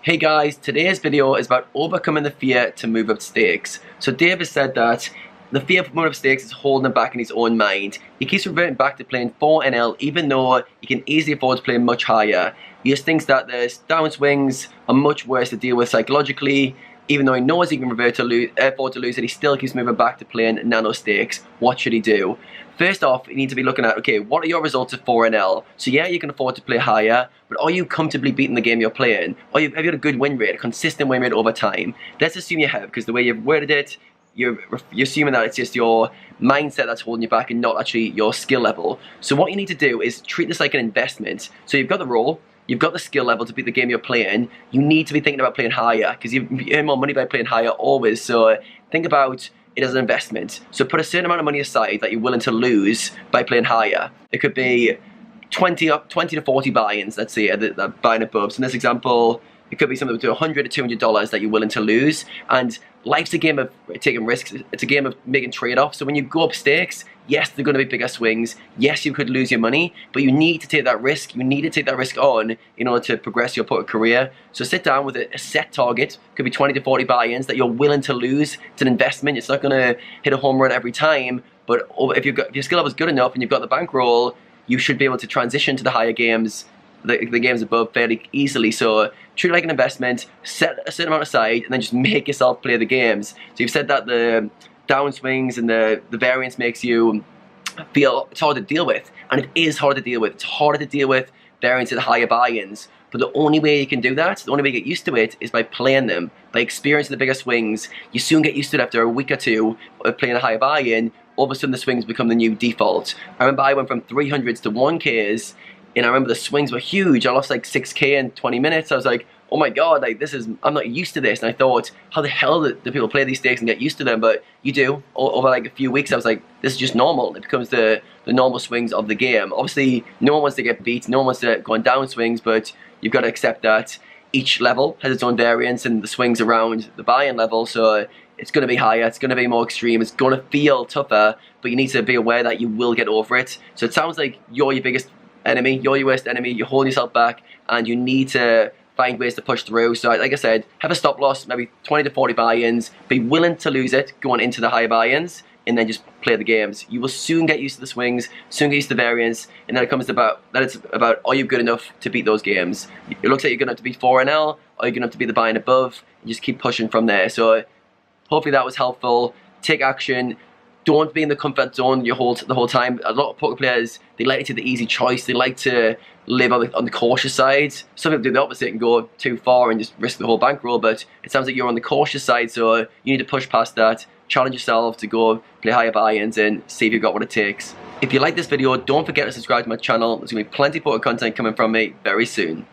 Hey guys, today's video is about overcoming the fear to move up stakes. So Dave has said that the fear of moving up stakes is holding him back in his own mind. He keeps reverting back to playing 4NL even though he can easily afford to play much higher. He just thinks that the downswings are much worse to deal with psychologically. Even though he knows he can afford to lose it, he still keeps moving back to playing nano stakes. What should he do? First off, you need to be looking at, okay, what are your results at 4NL? So yeah, you can afford to play higher, but are you comfortably beating the game you're playing? Have you got a good win rate, a consistent win rate over time? Let's assume you have, because the way you've worded it, you're assuming that it's just your mindset that's holding you back and not actually your skill level. So what you need to do is treat this like an investment. So you've got the role, you've got the skill level to beat the game you're playing. You need to be thinking about playing higher because you earn more money by playing higher always. So think about it as an investment. So put a certain amount of money aside that you're willing to lose by playing higher. It could be 20 to 40 buy-ins, let's say, that buying above. So in this example, it could be something between $100 to $200 that you're willing to lose. And life's a game of taking risks. It's a game of making trade-offs. So when you go up stakes, yes, they're going to be bigger swings. Yes, you could lose your money, but you need to take that risk. You need to take that risk on in order to progress your poker career. So sit down with a set target. Could be 20 to 40 buy-ins that you're willing to lose. It's an investment. It's not going to hit a home run every time. But if your skill level is good enough and you've got the bankroll, you should be able to transition to the higher games, the games above, fairly easily. So treat it like an investment, set a certain amount aside, and then just make yourself play the games. So you've said that the downswings and the variance makes you feel it's hard to deal with, and it is hard to deal with. It's harder to deal with variance at higher buy-ins, but the only way you can do that, the only way you get used to it, is by playing them, by experiencing the bigger swings. You soon get used to it after a week or two of playing a higher buy-in. All of a sudden the swings become the new default. I remember I went from 300s to 1Ks, and I remember the swings were huge. I lost like 6K in 20 minutes. I was like, oh my god, like I'm not used to this. And I thought, how the hell do people play these stakes and get used to them? But you do. Over like a few weeks, I was like, this is just normal. It becomes the normal swings of the game. Obviously, no one wants to get beat. No one wants to go on down swings, but you've got to accept that each level has its own variance and the swings around the buy-in level. So it's going to be higher, it's going to be more extreme, it's going to feel tougher, but you need to be aware that you will get over it. So it sounds like you're your biggest enemy, you're your worst enemy, you're holding yourself back, and you need to find ways to push through. So like I said, have a stop loss, maybe 20 to 40 buy-ins, be willing to lose it going into the higher buy-ins, and then just play the games. You will soon get used to the swings, soon get used to the variance, and then it's about are you good enough to beat those games? It looks like you're good enough to beat 4NL, or you're good enough to beat the buy-in above, and just keep pushing from there. So hopefully that was helpful. Take action. Don't be in the comfort zone the whole time. A lot of poker players, they like to take the easy choice. They like to live on the cautious side. Some people do the opposite and go too far and just risk the whole bankroll, but it sounds like you're on the cautious side, so you need to push past that. Challenge yourself to go play higher buy-ins and see if you've got what it takes. If you like this video, don't forget to subscribe to my channel. There's going to be plenty of poker content coming from me very soon.